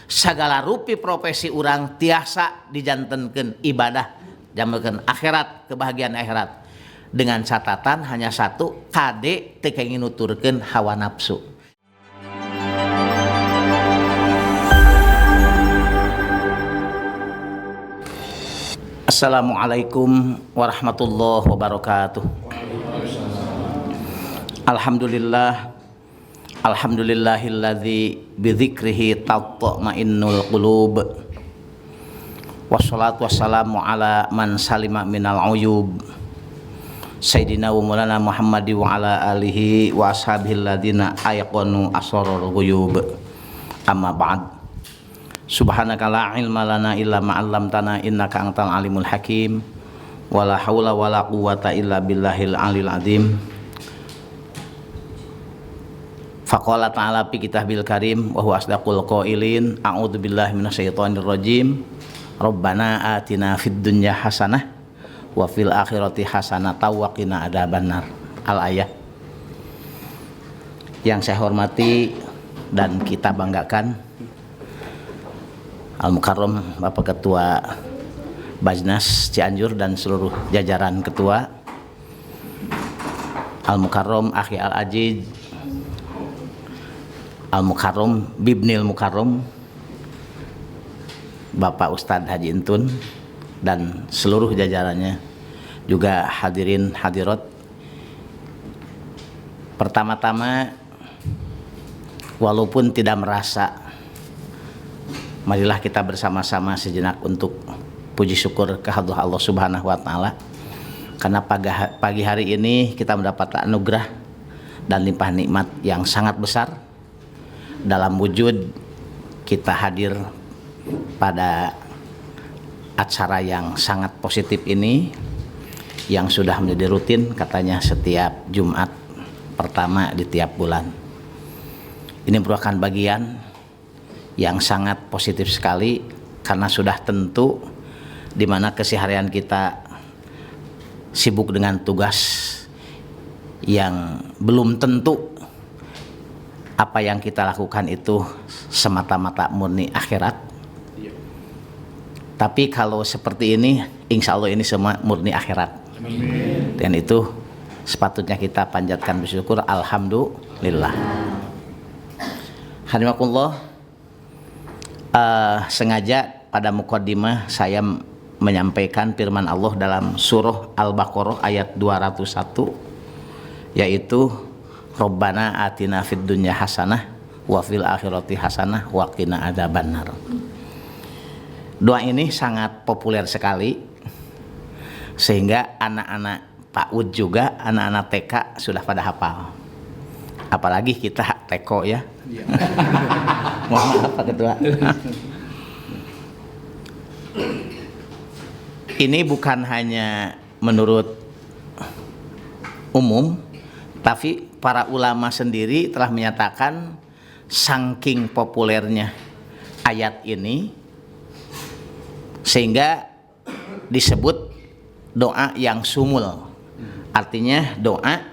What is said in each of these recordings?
Sagala rupi profesi urang tiasa dijantenkeun ibadah jamekeun akhirat, kebahagiaan akhirat. Dengan catatan hanya satu, kade teu kenging nuturkeun hawa nafsu. Assalamualaikum warahmatullahi wabarakatuh. Alhamdulillahilladzi bidzikrihi tatma'innul qulub. Wassalatu wassalamu ala man salima minal uyub. Sayyidina wa maulana Muhammadi wa ala alihi wa ashabihi alladzina ayaqanu asrarul ghuyub. Amma ba'd. Subhanaka la ilma lana illa ma 'allamtana innaka antal alimul hakim. Wala haula wala quwwata illa billahil alil azim. Faqala ta'ala fi kitabil karim wa huwa asdaqul qailin a'udzu billahi minasyaitonir rajim. Rabbana atina fid dunya hasanah wa fil akhirati hasanah wa qina adzabannar. Al-ayah. Yang saya hormati dan kita banggakan Al-Mukarram Bapak Ketua Bajnas Cianjur dan seluruh jajaran ketua, Al-Mukarram Akhi Al-Ajiz, Al-Mukarram Bibnil Mukarram Bapak Ustadz Haji Intun dan seluruh jajarannya, juga hadirin hadirat. Pertama-tama, walaupun tidak merasa, marilah kita bersama-sama sejenak untuk puji syukur kehadirat Allah Subhanahu wa taala, karena pagi hari ini kita mendapat anugerah dan limpah nikmat yang sangat besar dalam wujud kita hadir pada acara yang sangat positif ini, yang sudah menjadi rutin katanya setiap Jumat pertama di tiap bulan. Ini merupakan bagian yang sangat positif sekali, karena sudah tentu di mana keseharian kita sibuk dengan tugas yang belum tentu apa yang kita lakukan itu semata-mata murni akhirat. Tapi kalau seperti ini, insya Allah ini semua murni akhirat. Amin. Dan itu sepatutnya kita panjatkan bersyukur. Alhamdulillah. Hadimakumullah. Sengaja pada muqaddimah saya menyampaikan firman Allah dalam surah Al-Baqarah ayat 201, yaitu Rabbana atina fid dunya hasanah wa fil akhirati hasanah wa qina adzabannar. Doa ini sangat populer sekali, sehingga anak-anak PAUD juga, anak-anak TK sudah pada hafal. Apalagi kita TK ya. Mohon maaf Pak Ketua. Ini bukan hanya menurut umum, tapi para ulama sendiri telah menyatakan saking populernya ayat ini sehingga disebut doa yang sumul. Artinya doa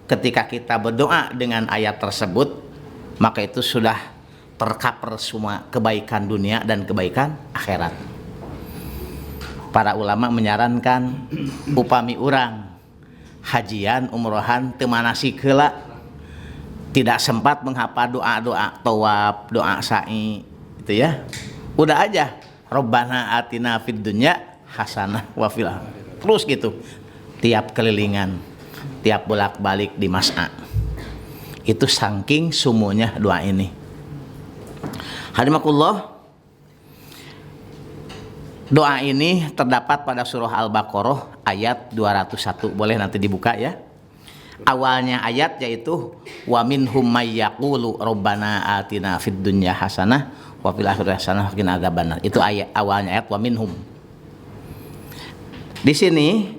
ketika kita berdoa dengan ayat tersebut, maka itu sudah tercover semua kebaikan dunia dan kebaikan akhirat. Para ulama menyarankan upami urang hajian umrohan teu manasik heula, tidak sempat menghafal doa-doa tawaf, doa sa'i itu ya, udah aja Rabbana atina fid dunya hasanah wa fil akhirati, terus gitu tiap kelilingan, tiap bolak-balik di mas'a. Itu saking sumunya doa ini. Hadimakumullah, doa ini terdapat pada surah Al-Baqarah ayat 201. Boleh nanti dibuka ya. Awalnya ayat yaitu wa minhum may yaqulu rabbana atina fid dunya hasanah wa fil akhirati hasanah wa qina adzabannar. Itu ayat awalnya, ayat wa minhum. Di sini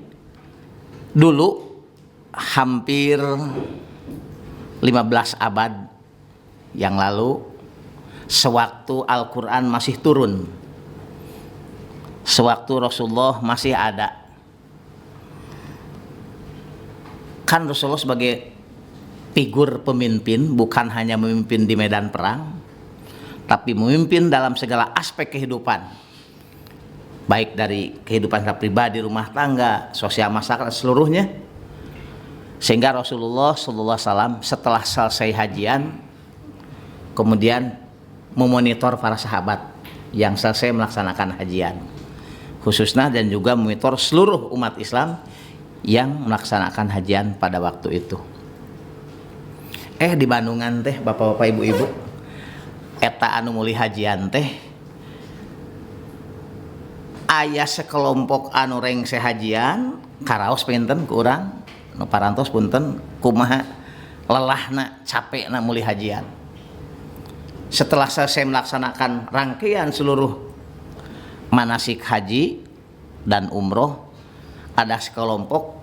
dulu hampir 15 abad yang lalu, sewaktu Al-Qur'an masih turun, sewaktu Rasulullah masih ada, kan Rasulullah sebagai figur pemimpin bukan hanya memimpin di medan perang, tapi memimpin dalam segala aspek kehidupan, baik dari kehidupan pribadi, rumah tangga, sosial masyarakat, seluruhnya. Sehingga Rasulullah SAW setelah selesai hajian, kemudian memonitor para sahabat yang selesai melaksanakan hajian, khususnya, dan juga memonitor seluruh umat Islam yang melaksanakan hajian pada waktu itu. Di Bandungan teh, bapak-bapak, ibu-ibu, eta anu muli hajian teh aya sekelompok anu rengse hajian, karaos pinten ku urang, nu parantos punten, kumaha lelahna, capekna muli hajian. Setelah selesai melaksanakan rangkaian seluruh manasik haji dan umroh, ada sekelompok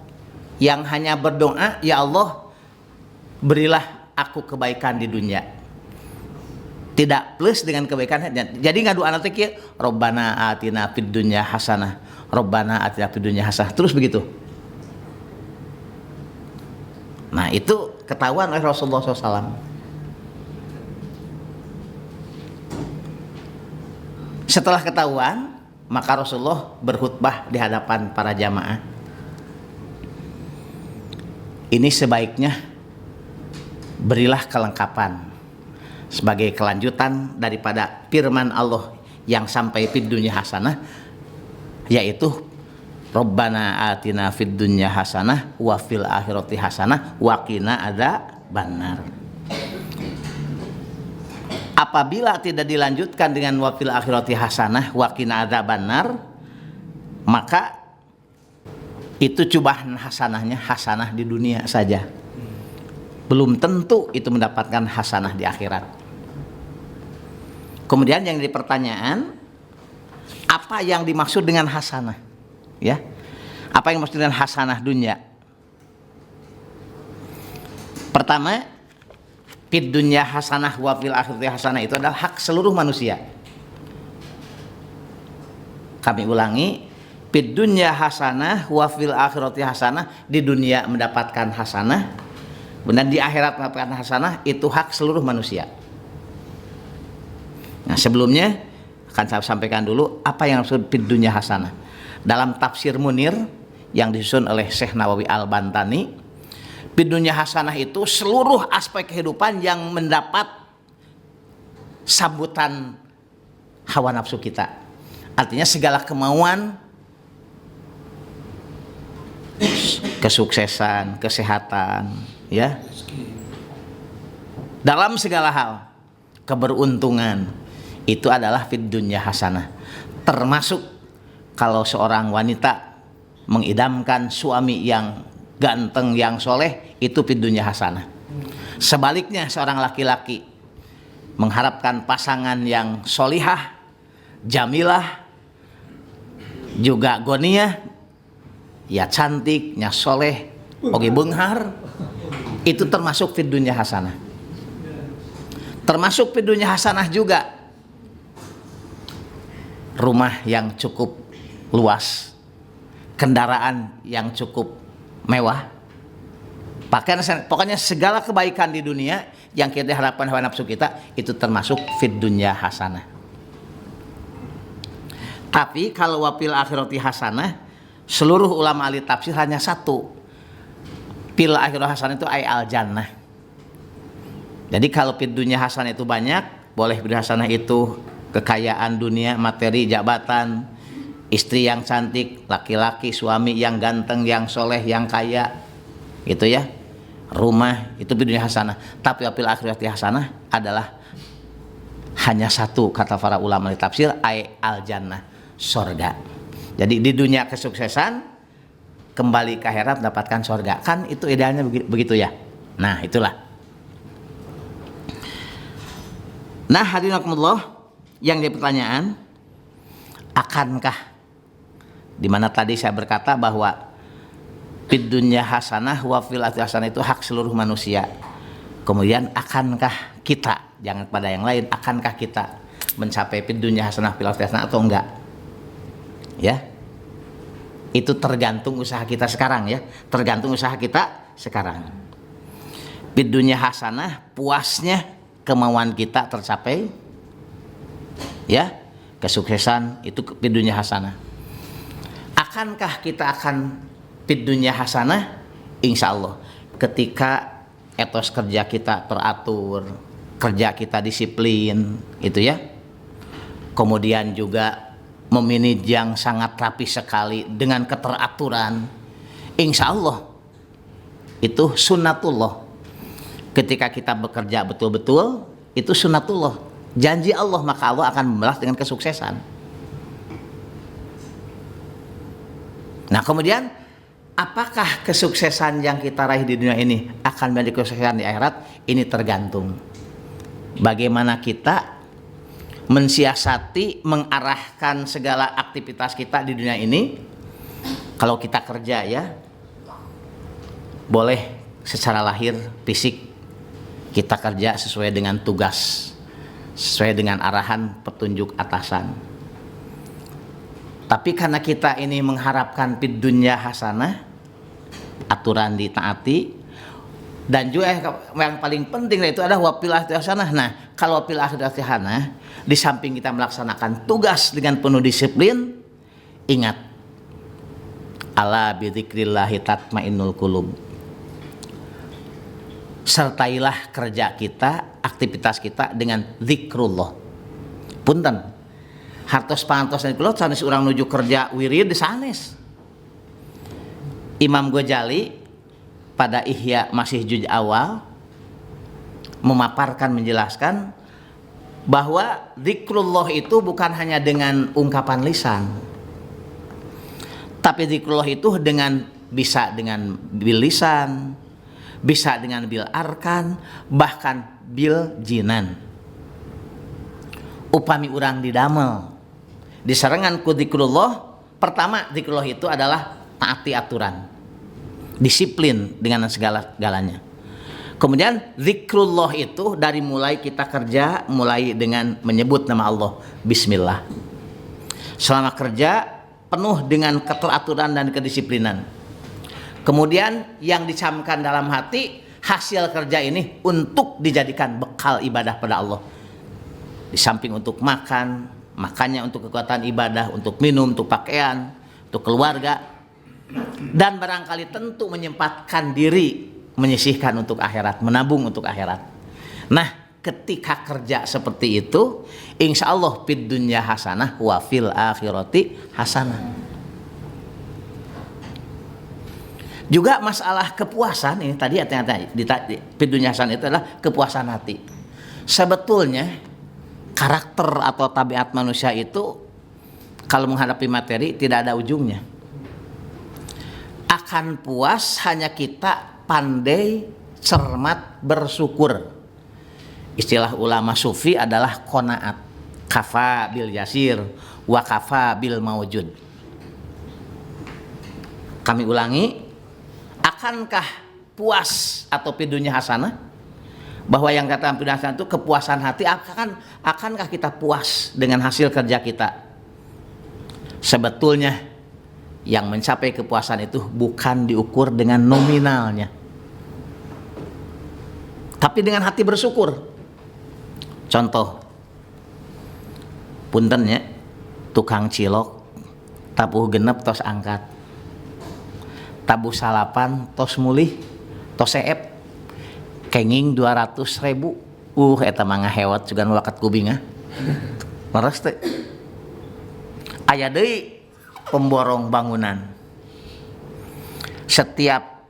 yang hanya berdoa, ya Allah, berilah aku kebaikan di dunia. Tidak plus dengan kebaikan. Jadi ngadu anak teh kieu, Robbana atina fid dunya hasanah, Robbana atina fid dunya hasanah, terus begitu. Nah, itu ketahuan oleh Rasulullah SAW. Setelah ketahuan, maka Rasulullah berkhutbah di hadapan para jamaah. Ini sebaiknya berilah kelengkapan sebagai kelanjutan daripada firman Allah yang sampai fid dunya hasanah, yaitu Rabbana atina fid dunya hasanah wa fil akhirati hasanah wa qina adzabannar. Apabila tidak dilanjutkan dengan wa fil akhirati hasanah wa qina adzabannar, maka itu cobaan hasanahnya hasanah di dunia saja, belum tentu itu mendapatkan hasanah di akhirat. Kemudian yang jadi pertanyaan, apa yang dimaksud dengan hasanah? Ya, apa yang dimaksud dengan hasanah dunia? Pertama, fid dunya hasanah wa fil akhirati hasanah itu adalah hak seluruh manusia. Kami ulangi, fid dunya hasanah wa fil akhirati hasanah, di dunia mendapatkan hasanah, benar di akhirat mendapatkan hasanah, itu hak seluruh manusia. Nah, sebelumnya akan saya sampaikan dulu apa yang maksud fid dunya hasanah. Dalam tafsir Munir yang disusun oleh Syekh Nawawi Al-Bantani, fid dunya hasanah itu seluruh aspek kehidupan yang mendapat sambutan hawa nafsu kita. Artinya segala kemauan, kesuksesan, kesehatan, ya, dalam segala hal, keberuntungan, itu adalah fid dunya hasanah. Termasuk kalau seorang wanita mengidamkan suami yang ganteng, yang soleh, itu fid dunya hasanah. Sebaliknya, seorang laki-laki mengharapkan pasangan yang solihah, jamilah, juga goniyah, ya cantik, nya soleh, oge beunghar, itu termasuk fid dunya hasanah. Termasuk fid dunya hasanah juga rumah yang cukup luas, kendaraan yang cukup mewah, pokoknya segala kebaikan di dunia yang kita harapkan hawa nafsu kita, itu termasuk fid dunya hasanah. Tapi kalau wafil akhirati hasanah, seluruh ulama ahli tafsir hanya satu, fil akhirati hasanah itu ay al jannah. Jadi kalau fid dunya hasanah itu banyak, boleh fid hasanah itu kekayaan dunia, materi, jabatan, istri yang cantik, laki-laki, suami yang ganteng, yang soleh, yang kaya, gitu ya, rumah, itu fid dunya hasanah. Tapi wafil akhirati hasanah adalah hanya satu, kata para ulama ahli tafsir, ay al jannah, sorga. Jadi di dunia kesuksesan, kembali ke akhirat mendapatkan sorga. Kan itu idealnya begitu ya. Nah, itulah. Nah, hadirin rahimakumullah, yang jadi pertanyaan, akankah, dimana tadi saya berkata bahwa fid dunya hasanah wa fil akhirati hasanah itu hak seluruh manusia. Kemudian akankah kita, jangan pada yang lain, akankah kita mencapai fid dunya hasanah fil akhirati hasanah atau enggak? Ya, itu tergantung usaha kita sekarang ya, tergantung usaha kita sekarang. Fid dunya hasanah, puasnya kemauan kita tercapai, Ya, kesuksesan itu fid dunya hasanah. Akankah kita akan fid dunya hasanah? Insya Allah ketika etos kerja kita teratur, kerja kita disiplin, itu ya. Kemudian juga memanage yang sangat rapi sekali dengan keteraturan. Insya Allah itu sunnatullah. Ketika kita bekerja betul-betul, itu sunnatullah. Janji Allah, maka Allah akan membalas dengan kesuksesan. Nah kemudian, apakah kesuksesan yang kita raih di dunia ini akan menjadi kesuksesan di akhirat? Ini tergantung bagaimana kita mensiasati, mengarahkan segala aktivitas kita di dunia ini. Kalau kita kerja ya, boleh secara lahir fisik kita kerja sesuai dengan tugas, sesuai dengan arahan petunjuk atasan. Tapi karena kita ini mengharapkan fid dunya hasanah, aturan ditaati, dan juga yang paling penting itu adalah wafil akhirati hasanah. Nah, kalau wafil akhirati hasanah, di samping kita melaksanakan tugas dengan penuh disiplin, ingat, ala bidzikrillahi tatmainnul qulub. Sertailah kerja kita, aktivitas kita dengan zikrullah. Punten, hartos pantos dan kulot sanes urang nuju kerja wirid sanes. Imam Ghazali pada Ihya masih juz awal memaparkan, menjelaskan bahwa zikrullah itu bukan hanya dengan ungkapan lisan, tapi zikrullah itu bisa dengan bil lisan, bisa dengan bil arkan, bahkan bil jinan. Upami urang didamel diserangan ku zikrullah, pertama zikrullah itu adalah taati aturan, disiplin dengan segala-galanya. Kemudian zikrullah itu dari mulai kita kerja, mulai dengan menyebut nama Allah, bismillah. Selama kerja penuh dengan keteraturan dan kedisiplinan. Kemudian yang dicamkan dalam hati, hasil kerja ini untuk dijadikan bekal ibadah pada Allah. Di samping untuk makan, makannya untuk kekuatan ibadah, untuk minum, untuk pakaian, untuk keluarga, dan barangkali tentu menyempatkan diri menyisihkan untuk akhirat, menabung untuk akhirat. Nah, ketika kerja seperti itu, insya Allah fid dunya hasanah wa fil akhirati hasanah. Juga masalah kepuasan ini tadi di fid dunya hasanah itu adalah kepuasan hati. Sebetulnya karakter atau tabiat manusia itu kalau menghadapi materi tidak ada ujungnya. Akan puas hanya kita pandai, cermat, bersyukur. Istilah ulama sufi adalah qanaat, kafa bil yasir wa kafa bil mawjud. Kami ulangi, akankah puas atau fid dunya hasanah? Bahwa yang kata fid dunya hasanah itu kepuasan hati, akankah kita puas dengan hasil kerja kita? Sebetulnya yang mencapai kepuasan itu bukan diukur dengan nominalnya, tapi dengan hati bersyukur. Contoh, puntennya tukang cilok tabuh genep tos angkat, tabuh salapan tos mulih tos seep, kenging 200.000. Eta mangga hewat juga wakat kubinga. Leres teh. Aya deui pemborong bangunan. Setiap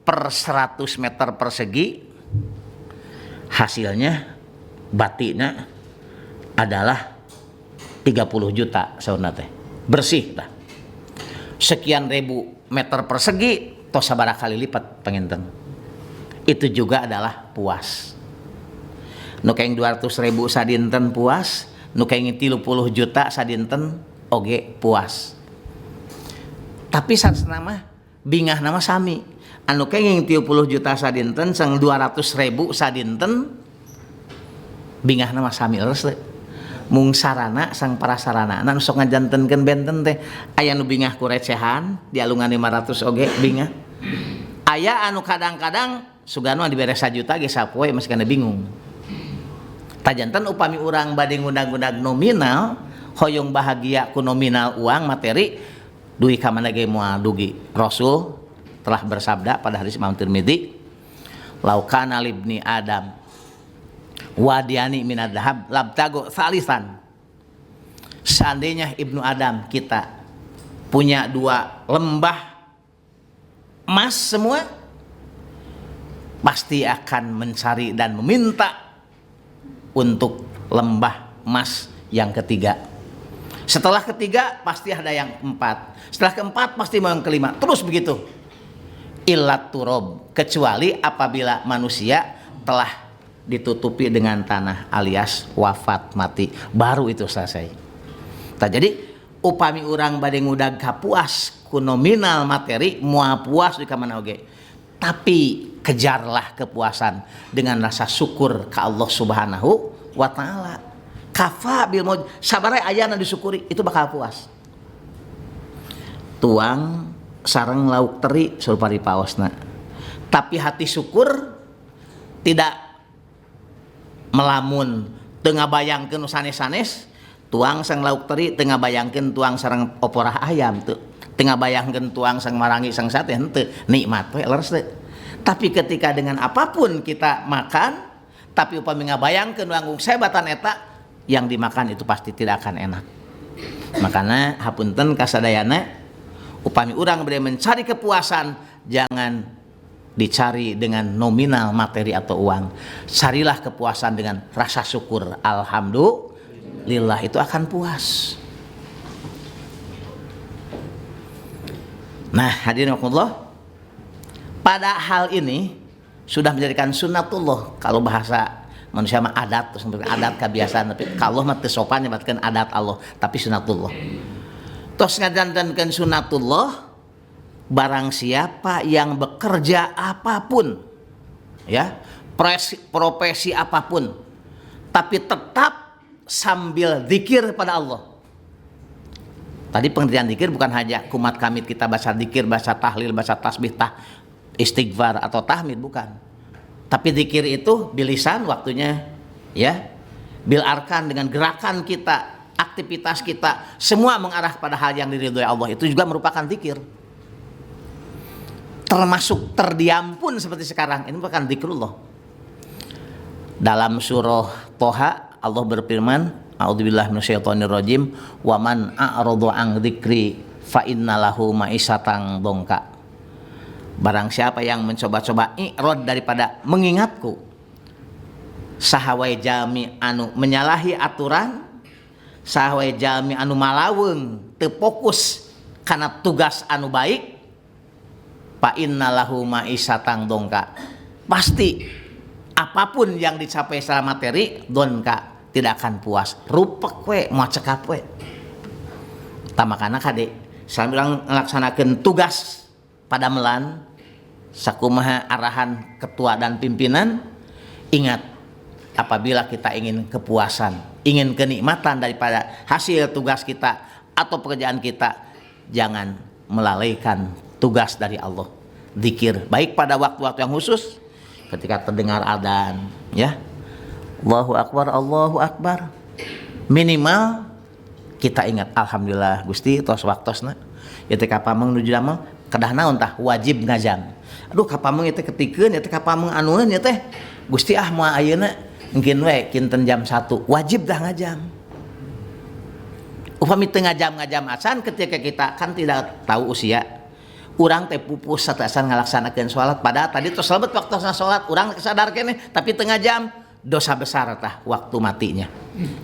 per 100 meter persegi hasilnya batiknya adalah 30 juta saudara teh. Bersih dah. Sekian ribu meter persegi tos sabaraha kali lipat pengenten. Itu juga adalah puas. Nu kaeng 200.000 sadinten puas, nu kaeng 30 juta sadinten oge puas. Tapi sanesna mah bingah nama sami. Anu kenging 30 juta sadinten sang 200.000 sadinten bingah nama sami leres teh. Mung sarana sang prasarana anu sok ngajantenkeun benten teh aya nu bingah ku recehan di alungan 500 oge bingah. Aya anu kadang-kadang sugano dibere 1 juta ge sapoe masih kana bingung. Tajanten upami urang bade ngundag-ngundag nominal hoyong bahagia ku nominal uang materi dugi ka mana ge moal dugi. Rasul telah bersabda pada hadis Imam Tirmidzi, laukana libni Adam wadiani minad dhahab labtago salisan. Seandainya Ibnu Adam kita punya 2 lembah emas semua, pasti akan mencari dan meminta untuk lembah emas yang ketiga. Setelah ketiga pasti ada yang keempat. Setelah keempat pasti mau yang kelima. Terus begitu. Illat turob, kecuali apabila manusia telah ditutupi dengan tanah alias wafat mati, baru itu selesai. Nah, jadi upami urang bade ngudag kapuas ku nominal materi moal puas di kamana oge. Tapi kejarlah kepuasan dengan rasa syukur ke Allah Subhanahu wa taala. Kafa bil maut, sabare aya nu disyukuri itu bakal puas. Tuang sareng lauk teri sulpari paosna. Tapi hati syukur tidak melamun teu ngabayangkeun nu sanes-sanes, tuang sareng lauk teri teu ngabayangkeun tuang sareng oporah ayam teu. Teu ngabayangkeun tuang sareng marangi sareng sate henteu, nikmat we leres teu. Tapi ketika dengan apapun kita makan, tapi upami ngabayangkeun langkung sebatan eta, yang dimakan itu pasti tidak akan enak. Makanya hapunten kasadayana, upami urang bade mencari kepuasan, jangan dicari dengan nominal materi atau uang. Carilah kepuasan dengan rasa syukur. Alhamdulillah, itu akan puas. Nah, hadirin rahimakumullah, pada hal ini sudah menjadikan sunnatullah. Kalau bahasa manusia mah adat, terus adat kebiasaan, tapi kalau mah teu sopan nyebatkeun adat Allah, tapi sunnatullah. Tos ngadantankeun sunnatullah, barang siapa yang bekerja apapun, ya, profesi apapun, tapi tetap sambil zikir pada Allah. Tadi pengertian zikir bukan hanya kumat kamit kita baca zikir, baca tahlil, baca tasbih, istighfar atau tahmid, bukan. Tapi zikir itu bilisan waktunya, ya, bil arkan dengan gerakan kita, aktivitas kita, semua mengarah pada hal yang diridhoi Allah, itu juga merupakan zikir. Termasuk terdiam pun seperti sekarang, ini merupakan zikrullah. Dalam surah Toha Allah berfirman, a'udzubillahi minasyaitonirrajim, wa man a'rada an dzikri fa innalahu ma'isyatan dongka. Barang siapa yang mencoba-coba i'rad daripada mengingatku, sahawai jami anu menyalahi aturan, sahawai jami anu malaweung teu fokus kana tugas anu baik, fa innalahu ma'isyatan dongka. Pasti apapun yang dicapai secara materi dongka, tidak akan puas, rupek we, mau cekap we. Tamakana kade sambil melaksanakan tugas pada melan sakumaha arahan ketua dan pimpinan, ingat apabila kita ingin kepuasan, ingin kenikmatan daripada hasil tugas kita atau pekerjaan kita, jangan melalaikan tugas dari Allah. Zikir baik pada waktu-waktu yang khusus, ketika terdengar adzan, ya, Allahu Akbar, Allahu Akbar. Minimal kita ingat, alhamdulillah Gusti tos waktosna. Ieu teh kapameng nuju damel kedah naon tah wajib ngajam. Aduh kapameng ieu teh ketikeun, ieu teh kapameng anueun ieu teh. Gusti moal ayeuna engkeun we kinten jam 1, wajib dah ngajam. Upami teu ngajam asan ketika kita kan tidak tahu usia. Urang teh pupus satasan ngalaksanakeun salat, padahal tadi tos lebet waktosna salat, urang sadar keneh tapi teu ngajam. Dosa besar tah waktu matinya,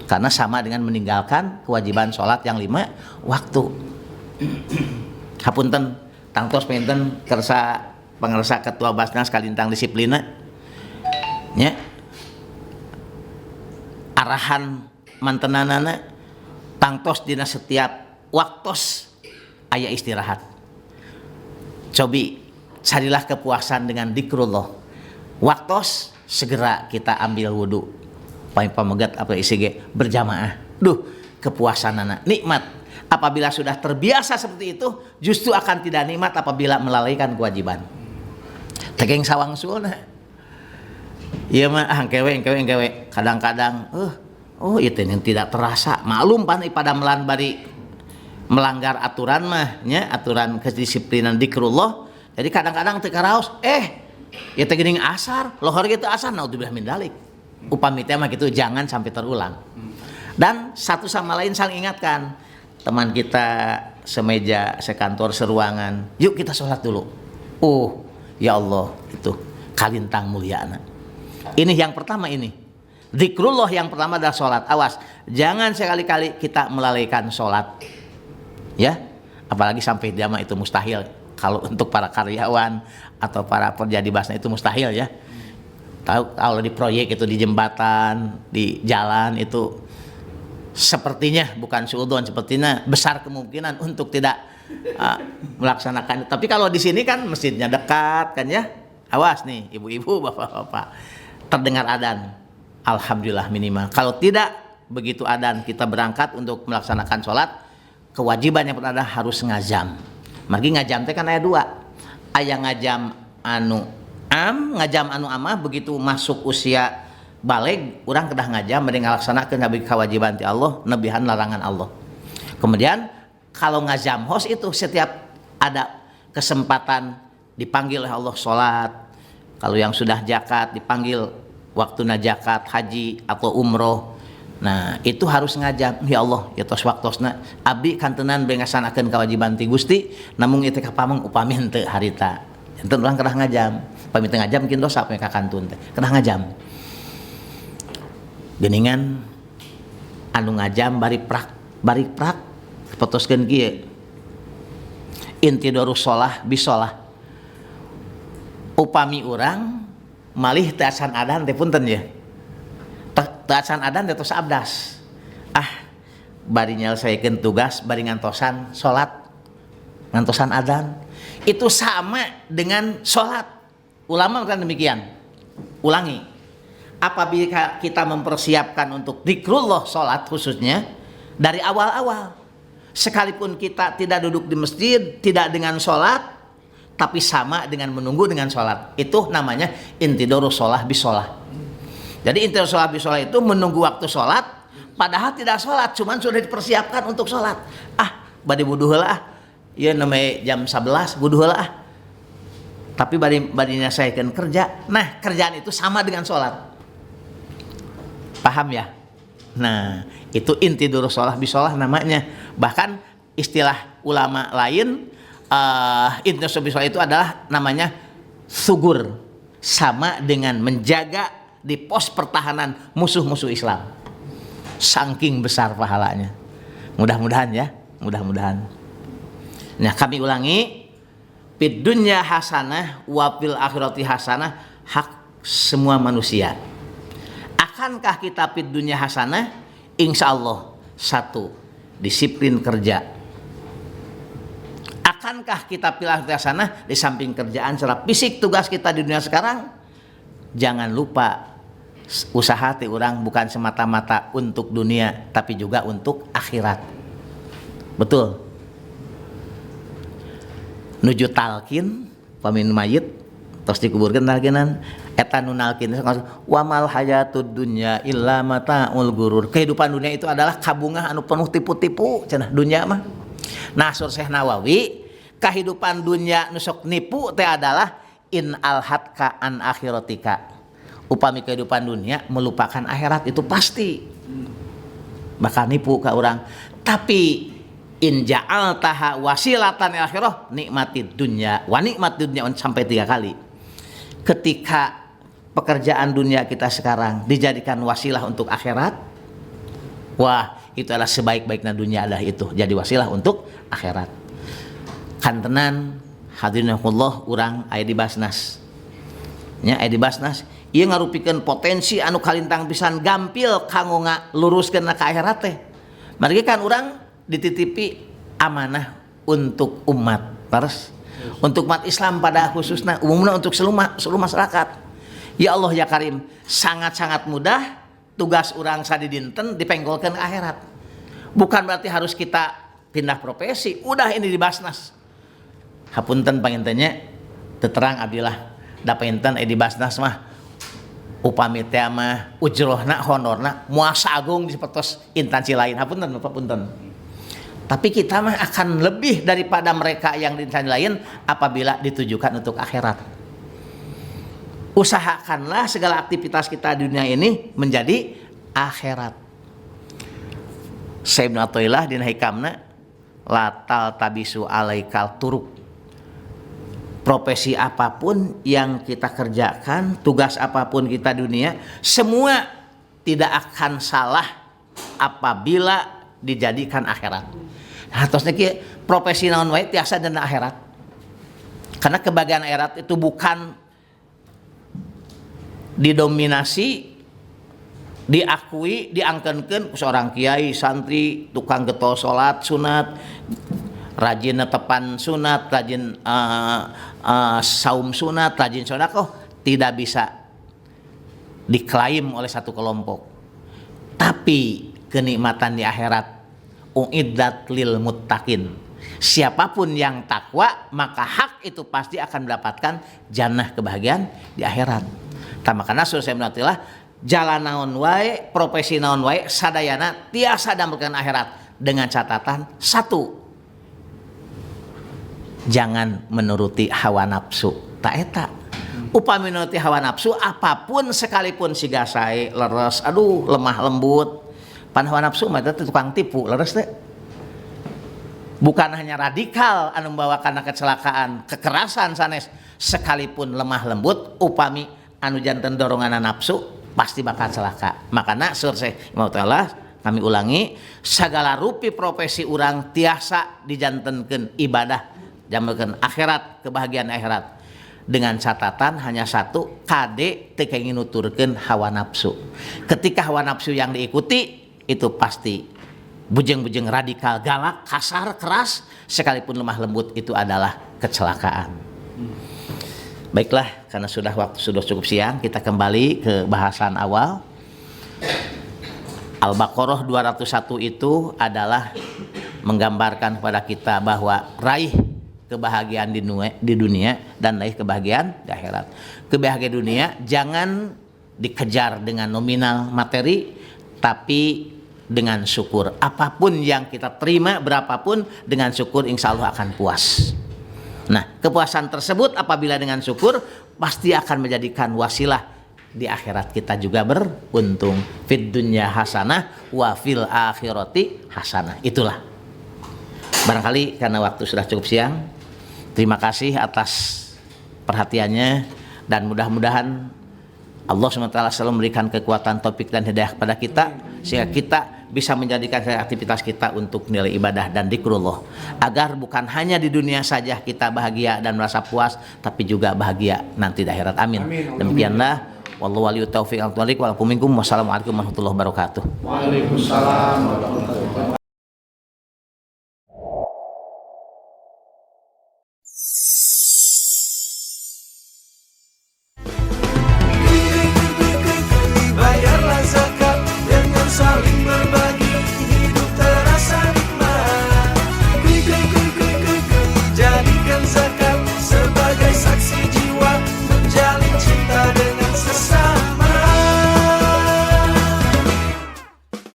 karena sama dengan meninggalkan kewajiban sholat yang 5 waktu. Hapunten tangtos penten kersa pangersa ketua Basnas kalintang disiplina, nya arahan mantenanana tangtos dina setiap waktos aya istirahat. Cobi carilah kepuasan dengan dzikrullah. Waktos segera kita ambil wudhu, pamegat apa isige berjamaah. Duh, kepuasanana nikmat. Apabila sudah terbiasa seperti itu, justru akan tidak nikmat apabila melalaikan kewajiban. Tegeng sawang sulna. Iya mah engkewe. Kadang-kadang oh itu yang tidak terasa. Maklum pan pada melan bari melanggar aturan mah nya, aturan kedisiplinan zikrullah. Jadi kadang-kadang teu karaos ieu teh geuning asar, lohor gitu asar, naudzubillah min dzalik. Upami teh mah kitu jangan sampai terulang. Dan satu sama lain saling ingatkan. Teman kita semeja, sekantor, seruangan, yuk kita sholat dulu. Oh, ya Allah, itu kalintang mulyana. Ini yang pertama ini. Zikrullah yang pertama adalah sholat. Awas, jangan sekali-kali kita melalaikan sholat. Ya, apalagi sampai jamaah itu mustahil. Kalau untuk para karyawan atau para pekerja di Basna itu mustahil ya. Tahu kalau di proyek itu di jembatan, di jalan itu sepertinya bukan suudzon, sepertinya besar kemungkinan untuk tidak melaksanakan. Tapi kalau di sini kan masjidnya dekat kan ya. Awas nih ibu-ibu, bapak-bapak. Terdengar adzan. Alhamdulillah minimal. Kalau tidak begitu adzan kita berangkat untuk melaksanakan sholat, kewajiban yang pertama harus ngajam. Magi ngajam teh kan aya dua. Aya ngajam anu ngajam anu amah begitu masuk usia balik orang kedah ngajam mending ngalaksanakeun nabi kewajiban ti Allah, nebihan larangan Allah. Kemudian kalau ngajam hos itu setiap ada kesempatan dipanggil oleh Allah sholat. Kalau yang sudah zakat dipanggil waktuna zakat, haji atau umroh. Nah, itu harus ngajam, ya Allah, ya tos waktosna abdi kantenan bengasanakeun kewajiban ti Gusti, namun ieu teh kapameng upami henteu harita. Henteu urang kedah ngajam. Pami teu ngajam mungkin dosa pami ka kantun teh. Kedah ngajam. Geningan anu ngajam bari prak potoskeun kieu. Intidarus shalah bisalah. Upami urang malih teu asan adzan teh punten ya. Teu asan adzan teh tos abdas. Bari nyelesaikeun tugas bari ngantosan salat. Ngantosan adzan. Itu sama dengan salat. Ulama kan demikian. Ulangi. Apabila kita mempersiapkan untuk zikrullah sholat khususnya dari awal-awal, sekalipun kita tidak duduk di masjid, tidak dengan sholat, tapi sama dengan menunggu dengan sholat, itu namanya intidarus sholah bisolah. Jadi intidarus sholah bisolah itu menunggu waktu sholat, padahal tidak sholat, cuman sudah dipersiapkan untuk sholat. Bade wudu heula ya namanya jam 11 wudu heula tapi badinya saya kan kerja. Nah kerjaan itu sama dengan sholat. Paham ya? Nah, itu intidarus shalah bisolah namanya. Bahkan istilah ulama lain intidarus bisolah itu adalah namanya sugur. Sama dengan menjaga di pos pertahanan musuh-musuh Islam. Saking besar pahalanya. Mudah-mudahan ya, mudah-mudahan. Nah, kami ulangi, fid dunya hasanah wa fil akhirati hasanah, hak semua manusia. Akankah kita fid dunya hasanah? Insyaallah. Satu, disiplin kerja. Akankah kita fil akhirati hasanah? Di samping kerjaan secara fisik tugas kita di dunia sekarang, jangan lupa usaha ti urang bukan semata-mata untuk dunia tapi juga untuk akhirat. Betul. Nuju talkin pamin mayit tos dikuburkeun talkinan eta nu nalkin wa mal hayatud dunya illa mataul gurur. Kehidupan dunia itu adalah kabungah anu penuh tipu-tipu cenah dunia mah. Nah Sur Syekh Nawawi, kehidupan dunia nu sok nipu teh adalah in alhatka an akhiratika. Upami kehidupan dunia melupakan akhirat itu pasti bakal nipu ka urang. Tapi in ja'altaha wasilatan ila akhirah nikmatid dunya wa nikmatid dunya sampai 3 kali. Ketika pekerjaan dunia kita sekarang dijadikan wasilah untuk akhirat, wah itu adalah sebaik-baiknya dunia adalah itu jadi wasilah untuk akhirat. Kantenan hadirinahullah urang aya di Basnas. Nya aya di Basnas ieu ngarupikeun potensi anu kalintang pisan gampil kanggo ngaluruskeun ka akhirat teh. Margi kan urang dititipi amanah untuk umat terus untuk umat Islam pada khususnya umumnya untuk seluruh masyarakat. Ya Allah ya Karim, sangat-sangat mudah tugas urang sadidinten dipenggolkeun ke akhirat. Bukan berarti harus kita pindah profesi, udah ini di Basnas. Hapunten pangintennya teterang abdilah da panginten di Basnas mah upami teh mah ujrohna honorna muasa agung disepertos instansi lain. Hapunten Bapak punten. Tapi kita mah akan lebih daripada mereka yang di instansi lain apabila ditujukan untuk akhirat. Usahakanlah segala aktivitas kita di dunia ini menjadi akhirat. Sayyidina Athaillah dina hikamna latal tabisu alaikal turuk. Profesi apapun yang kita kerjakan, tugas apapun kita dunia, semua tidak akan salah apabila dijadikan akhirat. Nah, terus niki profesi naon wae tiasa dina akhirat. Karena kebahagiaan akhirat itu bukan didominasi, diakui, diangkenkeun ku seorang kiai, santri, tukang getol salat sunat, rajin netepan sunat, rajin saum sunat, rajin sedekah, tidak bisa diklaim oleh satu kelompok. Tapi kenikmatan di akhirat uiddat lil muttaqin. Siapapun yang takwa, maka hak itu pasti akan mendapatkan jannah kebahagiaan di akhirat. Makana surah saya menatilah jalan naon wae, profesi naon wae, sadayana tiasa dampelkeun akhirat dengan catatan satu, jangan menuruti hawa nafsu. Tak eta. Upami menuruti hawa nafsu apapun sekalipun siga sae leres, aduh lemah lembut. Pan hawa nafsu mah teh tukang tipu, leres teh. Bukan hanya radikal anu membawakan kecelakaan, kekerasan sanes, sekalipun lemah lembut upami anu janten dorongan nafsu pasti bakal celaka. Makana sur Imam Ta'ala kami ulangi, segala rupi profesi urang tiasa dijantenkeun ibadah jamelkeun akhirat, kebahagiaan akhirat. Dengan catatan hanya satu, kade teu kenging nuturkeun hawa nafsu. Ketika hawa nafsu yang diikuti itu pasti bujeng-bujeng radikal, galak, kasar, keras, sekalipun lemah lembut itu adalah kecelakaan. Baiklah, karena waktu sudah cukup siang, kita kembali ke bahasan awal. Al-Baqarah 201 itu adalah menggambarkan kepada kita bahwa raih kebahagiaan di dunia dan raih kebahagiaan di akhirat. Kebahagiaan dunia jangan dikejar dengan nominal materi, tapi dengan syukur. Apapun yang kita terima, berapapun, dengan syukur insya Allah akan puas. Nah, kepuasan tersebut apabila dengan syukur pasti akan menjadikan wasilah di akhirat kita juga beruntung. Fid dunya hasanah wa fil akhirati hasanah. Itulah. Barangkali karena waktu sudah cukup siang, terima kasih atas perhatiannya dan mudah-mudahan Allah SWT selalu memberikan kekuatan, taufik dan hidayah kepada kita sehingga kita bisa menjadikan aktivitas kita untuk nilai ibadah dan dzikrullah, agar bukan hanya di dunia saja kita bahagia dan merasa puas, tapi juga bahagia nanti di akhirat. Amin. Demikianlah, wallahu waliyut taufiq wal hidayah. Wassalamualaikum warahmatullahi wabarakatuh. Waalaikumsalam warahmatullahi wabarakatuh.